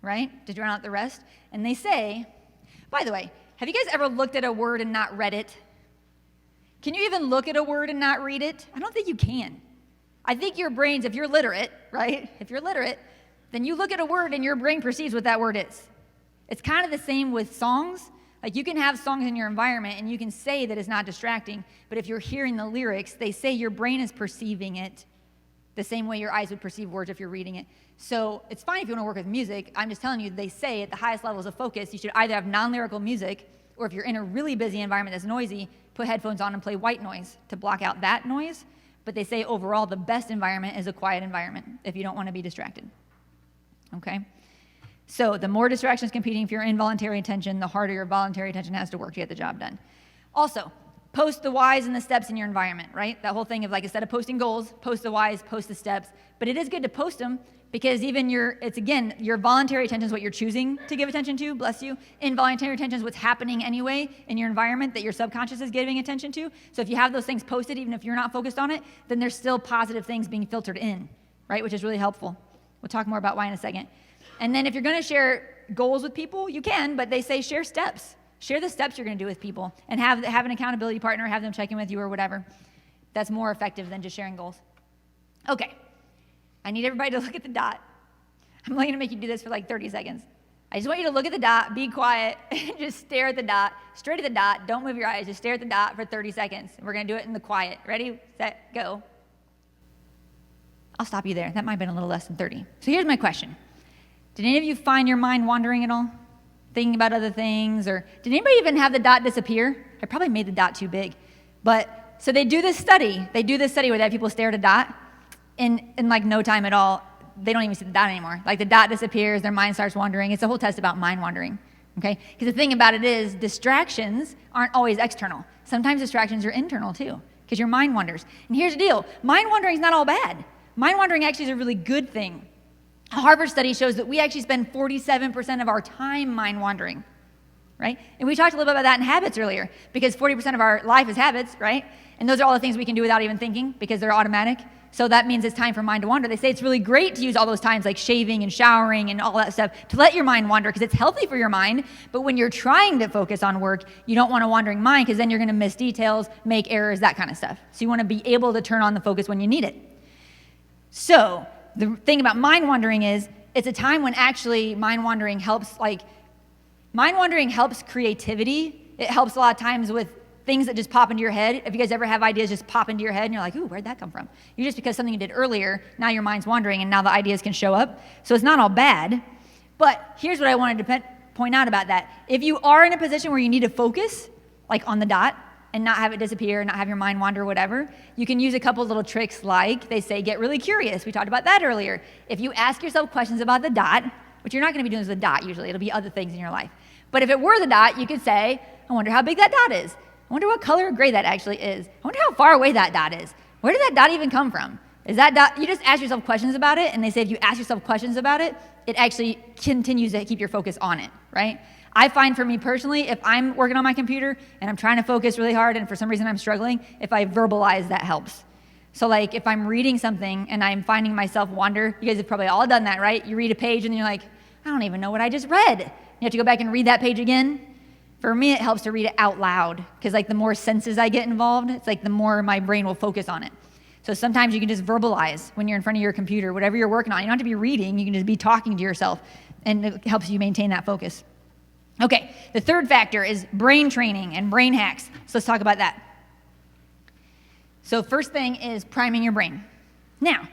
right? To drown out the rest. And they say, by the way, have you guys ever looked at a word and not read it? Can you even look at a word and not read it? I don't think you can. I think your brains, if you're literate, right? If you're literate, then you look at a word and your brain perceives what that word is. It's kind of the same with songs. Like you can have songs in your environment and you can say that it's not distracting, but if you're hearing the lyrics, they say your brain is perceiving it the same way your eyes would perceive words if you're reading it. So it's fine if you want to work with music. I'm just telling you, they say at the highest levels of focus, you should either have non-lyrical music, or if you're in a really busy environment that's noisy, put headphones on and play white noise to block out that noise. But they say overall the best environment is a quiet environment if you don't want to be distracted. Okay? So the more distractions competing for your involuntary attention, the harder your voluntary attention has to work to get the job done. Also, post the whys and the steps in your environment, right? That whole thing of like, instead of posting goals, post the whys, post the steps. But it is good to post them because even your voluntary attention is what you're choosing to give attention to, bless you. Involuntary attention is what's happening anyway in your environment that your subconscious is giving attention to. So if you have those things posted, even if you're not focused on it, then there's still positive things being filtered in, right? Which is really helpful. We'll talk more about why in a second. And then if you're gonna share goals with people, you can, but they say share steps. Share the steps you're gonna do with people and have an accountability partner, have them check in with you or whatever. That's more effective than just sharing goals. Okay, I need everybody to look at the dot. I'm only gonna make you do this for like 30 seconds. I just want you to look at the dot, be quiet, and just stare at the dot, straight at the dot, don't move your eyes, just stare at the dot for 30 seconds. We're gonna do it in the quiet. Ready, set, go. I'll stop you there. That might have been a little less than 30. So here's my question. Did any of you find your mind wandering at all? thinking about other things. Or did anybody even have the dot disappear? I probably made the dot too big. But so they do this study. They do this study where they have people stare at a dot, and in like no time at all, they don't even see the dot anymore. Like the dot disappears, their mind starts wandering. It's a whole test about mind wandering. Okay? Because the thing about it is distractions aren't always external. Sometimes distractions are internal too, because your mind wanders. And here's the deal. Mind wandering is not all bad. Mind wandering actually is a really good thing. A Harvard study shows that we actually spend 47% of our time mind wandering, right? And we talked a little bit about that in habits earlier, because 40% of our life is habits, right? And those are all the things we can do without even thinking because they're automatic. So that means it's time for mind to wander. They say it's really great to use all those times like shaving and showering and all that stuff to let your mind wander because it's healthy for your mind. But when you're trying to focus on work, you don't want a wandering mind because then you're going to miss details, make errors, that kind of stuff. So you want to be able to turn on the focus when you need it. So the thing about mind wandering is it's a time when actually mind wandering helps creativity. It helps a lot of times with things that just pop into your head. If you guys ever have ideas just pop into your head and you're like, ooh, where'd that come from? You're just because something you did earlier, now your mind's wandering and now the ideas can show up. So it's not all bad. But here's what I wanted to point out about that. If you are in a position where you need to focus, like on the dot, and not have it disappear, not have your mind wander or whatever, you can use a couple little tricks like, they say, get really curious. We talked about that earlier. If you ask yourself questions about the dot, which you're not going to be doing with the dot usually, it'll be other things in your life. But if it were the dot, you could say, I wonder how big that dot is. I wonder what color gray that actually is. I wonder how far away that dot is. Where did that dot even come from? Is that dot, you just ask yourself questions about it, and they say if you ask yourself questions about it, it actually continues to keep your focus on it, right? I find for me personally, if I'm working on my computer and I'm trying to focus really hard and for some reason I'm struggling, if I verbalize, that helps. So like if I'm reading something and I'm finding myself wander, you guys have probably all done that, right? You read a page and you're like, I don't even know what I just read. You have to go back and read that page again. For me, it helps to read it out loud because like the more senses I get involved, it's like the more my brain will focus on it. So sometimes you can just verbalize when you're in front of your computer, whatever you're working on. You don't have to be reading, you can just be talking to yourself, and it helps you maintain that focus. Okay, the third factor is brain training and brain hacks. So let's talk about that. So first thing is priming your brain. Now,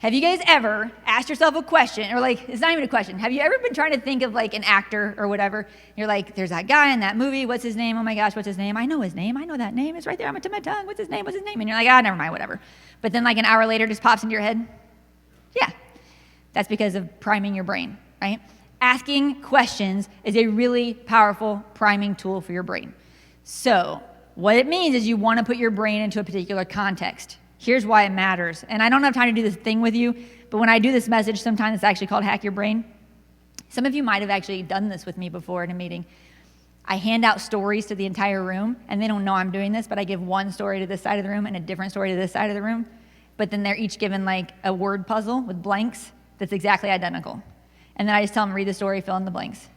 have you guys ever asked yourself a question, or like, it's not even a question. Have you ever been trying to think of like an actor or whatever? You're like, there's that guy in that movie. What's his name? Oh my gosh, what's his name? I know his name. I know that name. It's right there on the tip of my tongue. What's his name? What's his name? And you're like, never mind, whatever. But then like an hour later, it just pops into your head. Yeah, that's because of priming your brain, right? Asking questions is a really powerful priming tool for your brain. So what it means is you want to put your brain into a particular context. Here's why it matters. And I don't have time to do this thing with you, but when I do this message, sometimes it's actually called Hack Your Brain. Some of you might have actually done this with me before in a meeting. I hand out stories to the entire room, and they don't know I'm doing this, but I give one story to this side of the room and a different story to this side of the room. But then they're each given like a word puzzle with blanks that's exactly identical. And then I just tell them, read the story, fill in the blanks,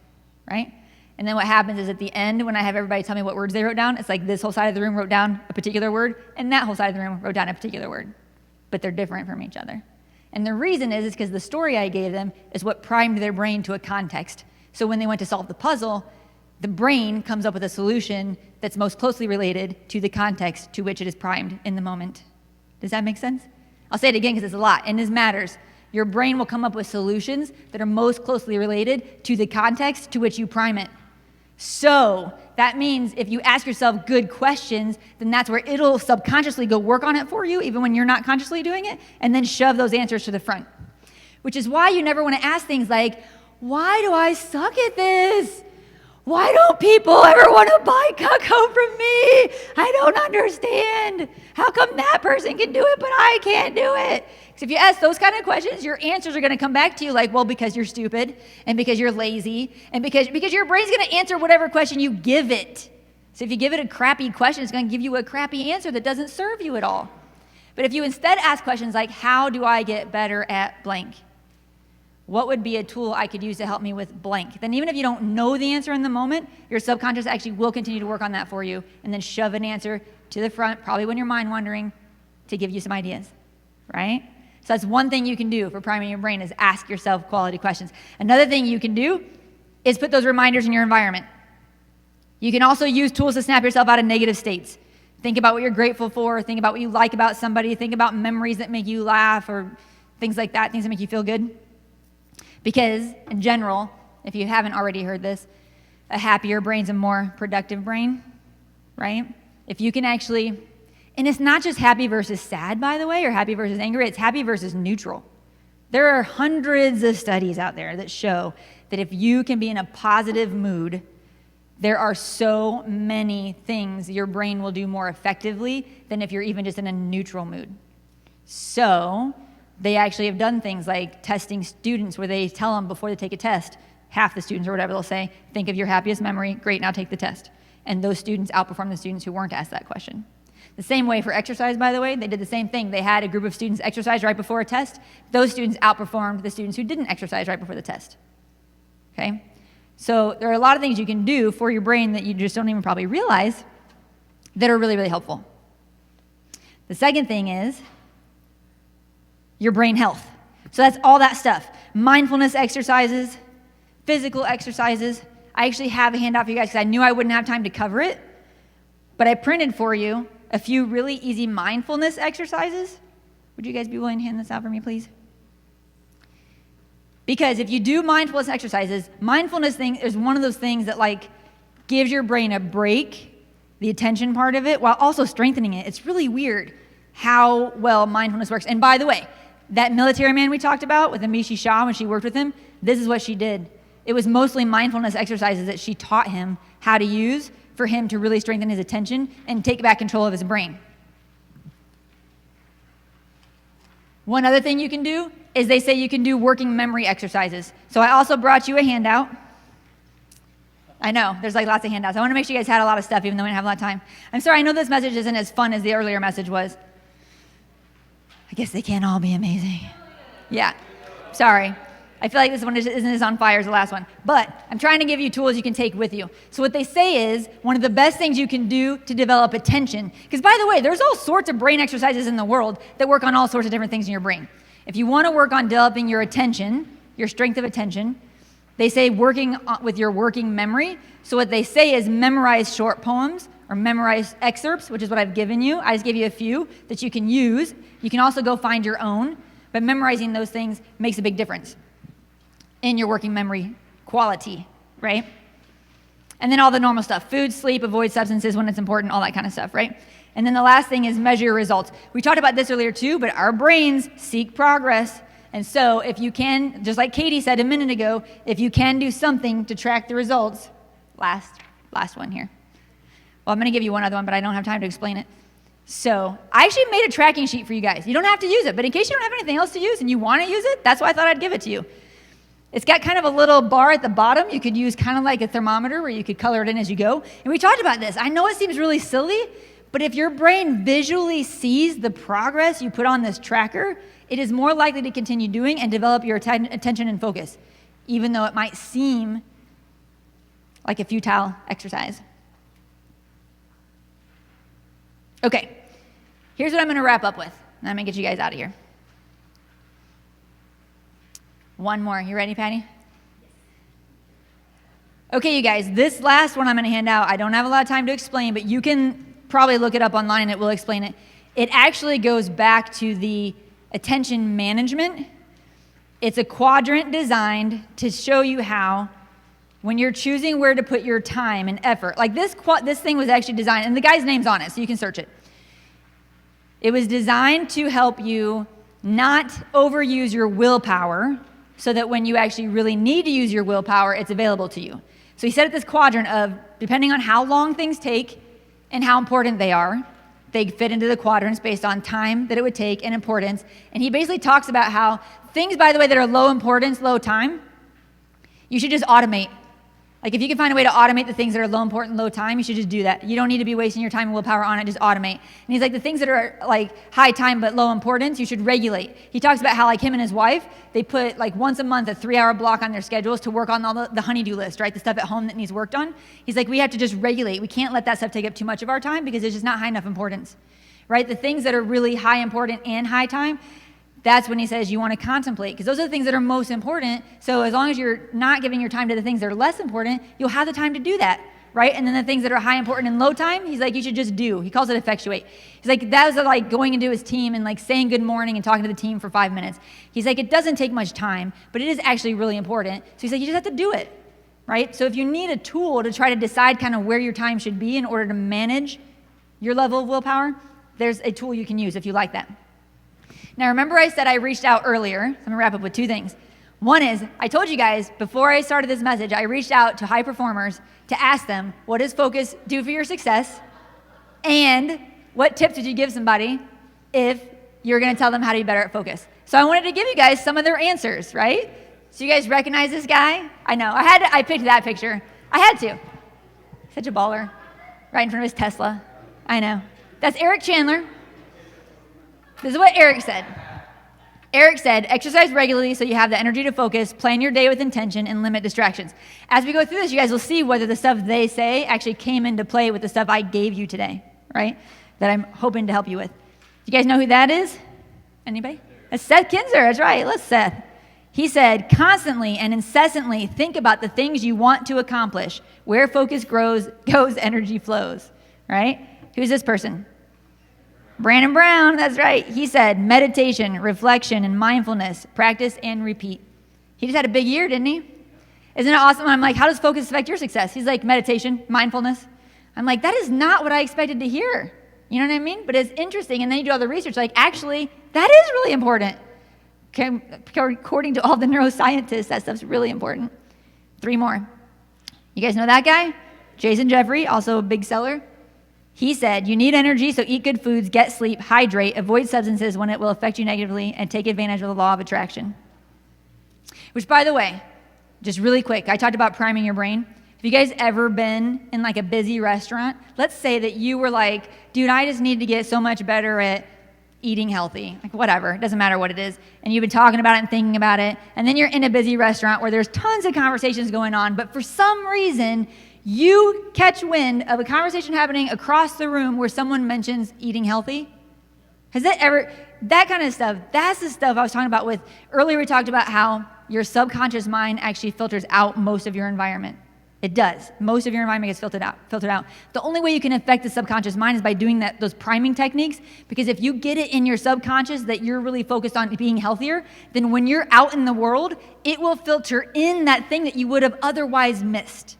right? And then what happens is at the end, when I have everybody tell me what words they wrote down, it's like this whole side of the room wrote down a particular word, and that whole side of the room wrote down a particular word. But they're different from each other. And the reason is because the story I gave them is what primed their brain to a context. So when they went to solve the puzzle, the brain comes up with a solution that's most closely related to the context to which it is primed in the moment. Does that make sense? I'll say it again because it's a lot, and this matters. Your brain will come up with solutions that are most closely related to the context to which you prime it. So that means if you ask yourself good questions, then that's where it'll subconsciously go work on it for you, even when you're not consciously doing it, and then shove those answers to the front. Which is why you never want to ask things like, why do I suck at this? Why don't people ever want to buy cacao from me? I don't understand. How come that person can do it, but I can't do it? So if you ask those kind of questions, your answers are going to come back to you like, well, because you're stupid, and because you're lazy, and because your brain's going to answer whatever question you give it. So if you give it a crappy question, it's going to give you a crappy answer that doesn't serve you at all. But if you instead ask questions like, how do I get better at blank? What would be a tool I could use to help me with blank? Then even if you don't know the answer in the moment, your subconscious actually will continue to work on that for you and then shove an answer to the front, probably when you're mind wandering, to give you some ideas, right? So that's one thing you can do for priming your brain is ask yourself quality questions. Another thing you can do is put those reminders in your environment. You can also use tools to snap yourself out of negative states. Think about what you're grateful for, think about what you like about somebody, think about memories that make you laugh or things like that, things that make you feel good. Because in general, if you haven't already heard this, a happier brain's a more productive brain, right? If you can actually, and it's not just happy versus sad, by the way, or happy versus angry, it's happy versus neutral. There are hundreds of studies out there that show that if you can be in a positive mood, there are so many things your brain will do more effectively than if you're even just in a neutral mood. So they actually have done things like testing students where they tell them before they take a test, half the students or whatever, they'll say, think of your happiest memory, great, now take the test. And those students outperform the students who weren't asked that question. The same way for exercise, by the way, they did the same thing. They had a group of students exercise right before a test. Those students outperformed the students who didn't exercise right before the test. Okay? So there are a lot of things you can do for your brain that you just don't even probably realize that are really, really helpful. The second thing is your brain health. So that's all that stuff. Mindfulness exercises, physical exercises. I actually have a handout for you guys because I knew I wouldn't have time to cover it, but I printed for you a few really easy mindfulness exercises. Would you guys be willing to hand this out for me, please? Because if you do mindfulness exercises, mindfulness thing is one of those things that like gives your brain a break, the attention part of it, while also strengthening it. It's really weird how well mindfulness works. And by the way, that military man we talked about with Amiee Shah when she worked with him, this is what she did. It was mostly mindfulness exercises that she taught him how to use for him to really strengthen his attention and take back control of his brain. One other thing you can do is they say you can do working memory exercises. So I also brought you a handout. I know, there's like lots of handouts. I want to make sure you guys had a lot of stuff even though we didn't have a lot of time. I'm sorry, I know this message isn't as fun as the earlier message was. I guess they can't all be amazing. Yeah, sorry. I feel like this one isn't as on fire as the last one. But I'm trying to give you tools you can take with you. So what they say is one of the best things you can do to develop attention, because by the way, there's all sorts of brain exercises in the world that work on all sorts of different things in your brain. If you want to work on developing your attention, your strength of attention, they say working with your working memory. So what they say is memorize short poems or memorize excerpts, which is what I've given you. I just gave you a few that you can use. You can also go find your own, but memorizing those things makes a big difference in your working memory quality, right? And then all the normal stuff, food, sleep, avoid substances when it's important, all that kind of stuff, right? And then the last thing is measure your results. We talked about this earlier too, but our brains seek progress. And so if you can, just like Katie said a minute ago, if you can do something to track the results, last one here. Well, I'm gonna give you one other one, but I don't have time to explain it. So I actually made a tracking sheet for you guys. You don't have to use it, but in case you don't have anything else to use and you wanna use it, that's why I thought I'd give it to you. It's got kind of a little bar at the bottom. You could use kind of like a thermometer where you could color it in as you go. And we talked about this. I know it seems really silly, but if your brain visually sees the progress you put on this tracker, it is more likely to continue doing and develop your attention and focus, even though it might seem like a futile exercise. Okay, here's what I'm gonna wrap up with, and I'm gonna get you guys out of here. One more. You ready, Patty? Okay, you guys, this last one I'm going to hand out, I don't have a lot of time to explain, but you can probably look it up online and it will explain it. It actually goes back to the attention management. It's a quadrant designed to show you how, when you're choosing where to put your time and effort, like this thing was actually designed, and the guy's name's on it, so you can search it. It was designed to help you not overuse your willpower, so that when you actually really need to use your willpower, it's available to you. So he set up this quadrant of, depending on how long things take and how important they are, they fit into the quadrants based on time that it would take and importance. And he basically talks about how things, by the way, that are low importance, low time, you should just automate. Like if you can find a way to automate the things that are low important, low time, you should just do that. You don't need to be wasting your time and willpower on it, just automate. And he's like, the things that are like high time but low importance, you should regulate. He talks about how like him and his wife, they put like once a month a 3-hour block on their schedules to work on all the honey-do list, right? The stuff at home that needs worked on. He's like, we have to just regulate. We can't let that stuff take up too much of our time because it's just not high enough importance, right? The things that are really high important and high time, that's when he says you want to contemplate, because those are the things that are most important. So as long as you're not giving your time to the things that are less important, you'll have the time to do that, right? And then the things that are high important and low time, he's like, you should just do. He calls it effectuate. He's like, that was like going into his team and like saying good morning and talking to the team for 5 minutes. He's like, it doesn't take much time, but it is actually really important. So he's like, you just have to do it. right? So if you need a tool to try to decide kind of where your time should be in order to manage your level of willpower, there's a tool you can use if you like that. Now, remember I said I reached out earlier. I'm going to wrap up with 2 things. One is, I told you guys before I started this message, I reached out to high performers to ask them, what does focus do for your success? And what tips would you give somebody if you're going to tell them how to be better at focus? So I wanted to give you guys some of their answers, right? So you guys recognize this guy? I know. I picked that picture. I had to. Such a baller. Right in front of his Tesla. I know. That's Eric Chandler. This is what Eric said. Eric said, exercise regularly so you have the energy to focus, plan your day with intention, and limit distractions. As we go through this, you guys will see whether the stuff they say actually came into play with the stuff I gave you today, right? That I'm hoping to help you with. Do you guys know who that is? Anybody? That's Seth Kinzer. That's right. Let's Seth. He said, constantly and incessantly think about the things you want to accomplish. Where focus goes, energy flows, right? Who's this person? Brandon Brown, that's right. He said meditation, reflection, and mindfulness, practice and repeat. He just had a big year, didn't he? Isn't it awesome? I'm like, how does focus affect your success? He's like, meditation, mindfulness. I'm like, that is not what I expected to hear. You know what I mean? But it's interesting. And then you do all the research, like, actually, that is really important. According to all the neuroscientists, that stuff's really important. 3 more. You guys know that guy? Jason Jeffrey, also a big seller. He said, you need energy, so eat good foods, get sleep, hydrate, avoid substances when it will affect you negatively, and take advantage of the law of attraction. Which, by the way, just really quick, I talked about priming your brain. Have you guys ever been in like a busy restaurant? Let's say that you were like, dude, I just need to get so much better at eating healthy, like whatever, it doesn't matter what it is. And you've been talking about it and thinking about it, and then you're in a busy restaurant where there's tons of conversations going on, but for some reason, you catch wind of a conversation happening across the room where someone mentions eating healthy. Has that ever, that kind of stuff, that's the stuff I was talking about with, earlier we talked about how your subconscious mind actually filters out most of your environment. It does. Most of your environment gets filtered out. The only way you can affect the subconscious mind is by doing those priming techniques, because if you get it in your subconscious that you're really focused on being healthier, then when you're out in the world, it will filter in that thing that you would have otherwise missed.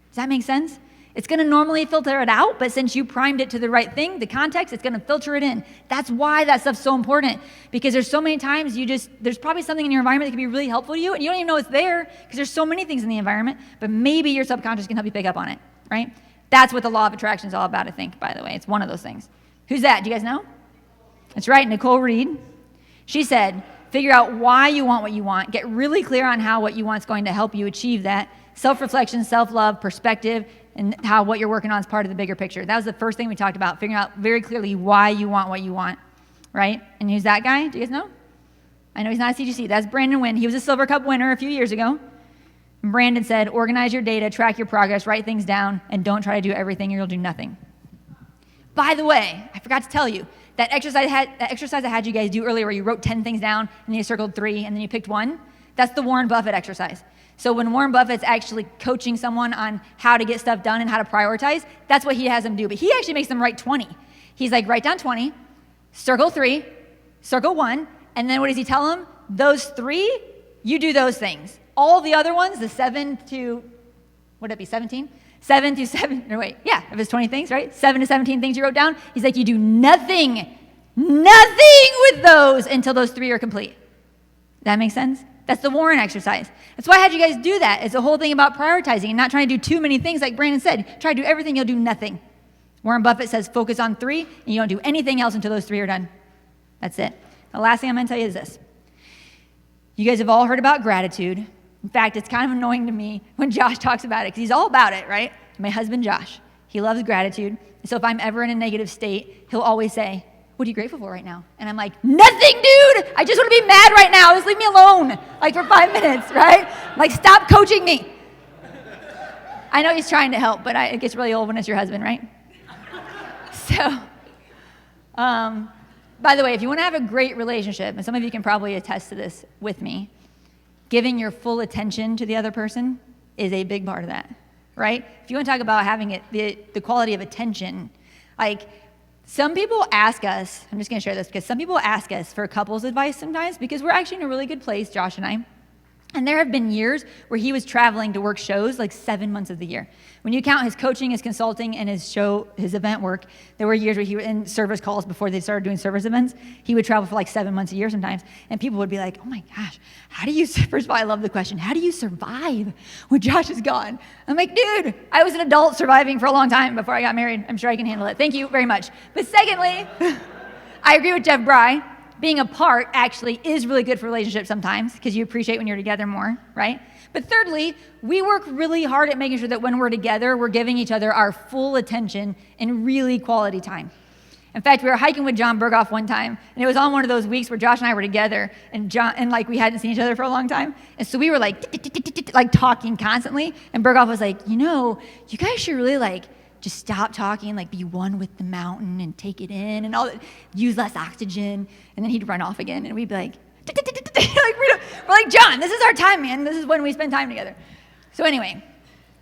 Does that make sense? It's going to normally filter it out, but since you primed it to the right thing, the context, it's going to filter it in. That's why that stuff's so important, because there's so many times there's probably something in your environment that can be really helpful to you, and you don't even know it's there, because there's so many things in the environment, but maybe your subconscious can help you pick up on it, right? That's what the law of attraction is all about, I think, by the way. It's one of those things. Who's that? Do you guys know? That's right, Nicole Reed. She said, figure out why you want what you want, get really clear on how what you want is going to help you achieve that, self-reflection, self-love, perspective, and how what you're working on is part of the bigger picture. That was the first thing we talked about, figuring out very clearly why you want what you want, right? And who's that guy? Do you guys know? I know he's not a CGC. That's Brandon Wynn. He was a Silver Cup winner a few years ago. And Brandon said, organize your data, track your progress, write things down, and don't try to do everything or you'll do nothing. By the way, I forgot to tell you, that exercise I had you guys do earlier where you wrote 10 things down and then you circled 3 and then you picked 1, that's the Warren Buffett exercise. So when Warren Buffett's actually coaching someone on how to get stuff done and how to prioritize, that's what he has them do. But he actually makes them write 20. He's like, write down 20, circle 3, circle 1, and then what does he tell them? Those 3, you do those things. All the other ones, the 7 to, would it be 17? 7 to 7, or wait, yeah, if it's 20 things, right? 7 to 17 things you wrote down. He's like, you do nothing with those until those 3 are complete. That makes sense? That's the Warren exercise. That's why I had you guys do that. It's the whole thing about prioritizing and not trying to do too many things. Like Brandon said, try to do everything, you'll do nothing. Warren Buffett says focus on 3, and you don't do anything else until those 3 are done. That's it. The last thing I'm going to tell you is this. You guys have all heard about gratitude. In fact, it's kind of annoying to me when Josh talks about it, because he's all about it, right? My husband, Josh, he loves gratitude. So if I'm ever in a negative state, he'll always say, what are you grateful for right now? And I'm like, nothing, dude. I just want to be mad right now. Just leave me alone, like for 5 minutes, right? Like, stop coaching me. I know he's trying to help, but it gets really old when it's your husband, right? So, by the way, if you want to have a great relationship, and some of you can probably attest to this with me, giving your full attention to the other person is a big part of that, right? If you want to talk about having the quality of attention, like, some people ask us, I'm just going to share this, because some people ask us for couples advice sometimes, because we're actually in a really good place, Josh and I. And there have been years where he was traveling to work shows like 7 months of the year. When you count his coaching, his consulting, and his event work, there were years where he was in service calls before they started doing service events. He would travel for like 7 months a year sometimes. And people would be like, oh my gosh, how do you, first of all, I love the question, how do you survive when Josh is gone? I'm like, dude, I was an adult surviving for a long time before I got married. I'm sure I can handle it. Thank you very much. But secondly, I agree with Jeff Bry. Being apart actually is really good for relationships sometimes because you appreciate when you're together more, right? But thirdly, we work really hard at making sure that when we're together, we're giving each other our full attention and really quality time. In fact, we were hiking with John Berghoff one time, and it was on one of those weeks where Josh and I were together, and like we hadn't seen each other for a long time, and so we were like talking constantly, and Berghoff was like, you guys should really just stop talking, be one with the mountain and take it in and all that, use less oxygen. And then he'd run off again and we'd be like, we're like, John, this is our time, man. This is when we spend time together. So anyway,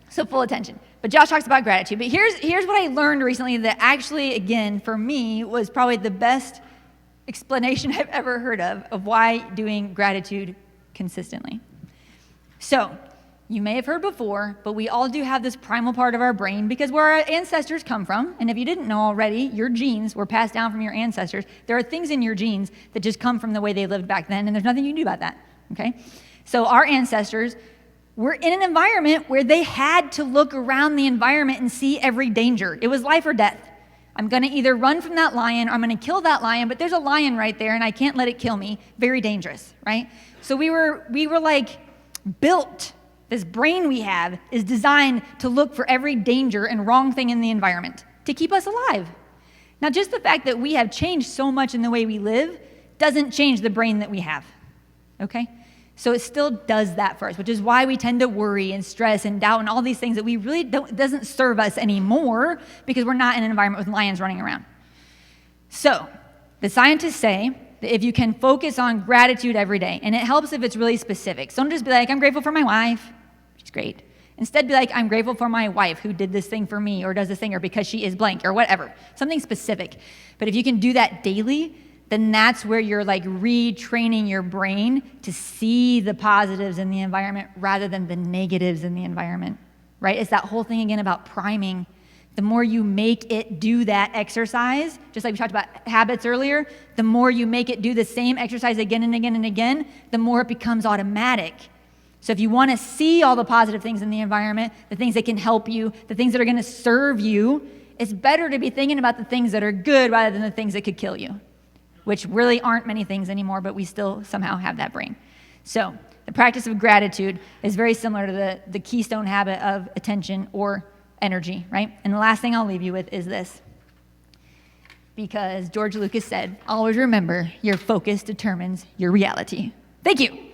so full attention. But Josh talks about gratitude. But here's what I learned recently that actually, again, for me, was probably the best explanation I've ever heard of why doing gratitude consistently. So, you may have heard before, but we all do have this primal part of our brain because where our ancestors come from, and if you didn't know already, your genes were passed down from your ancestors. There are things in your genes that just come from the way they lived back then, and there's nothing you can do about that, okay? So our ancestors were in an environment where they had to look around the environment and see every danger. It was life or death. I'm gonna either run from that lion or I'm gonna kill that lion, but there's a lion right there and I can't let it kill me. Very dangerous, right? So we were built. This brain we have is designed to look for every danger and wrong thing in the environment to keep us alive. Now, just the fact that we have changed so much in the way we live doesn't change the brain that we have, okay? So it still does that for us, which is why we tend to worry and stress and doubt and all these things that we really doesn't serve us anymore because we're not in an environment with lions running around. So the scientists say that if you can focus on gratitude every day, and it helps if it's really specific. So don't just be like, I'm grateful for my wife. She's great. Instead, be like, I'm grateful for my wife who did this thing for me or does this thing or because she is blank or whatever. Something specific. But if you can do that daily, then that's where you're retraining your brain to see the positives in the environment rather than the negatives in the environment, right? It's that whole thing again about priming. The more you make it do that exercise, just like we talked about habits earlier, the more you make it do the same exercise again and again and again, the more it becomes automatic. So if you want to see all the positive things in the environment, the things that can help you, the things that are going to serve you, it's better to be thinking about the things that are good rather than the things that could kill you, which really aren't many things anymore, but we still somehow have that brain. So the practice of gratitude is very similar to the keystone habit of attention or energy, right? And the last thing I'll leave you with is this. Because George Lucas said, always remember, your focus determines your reality. Thank you.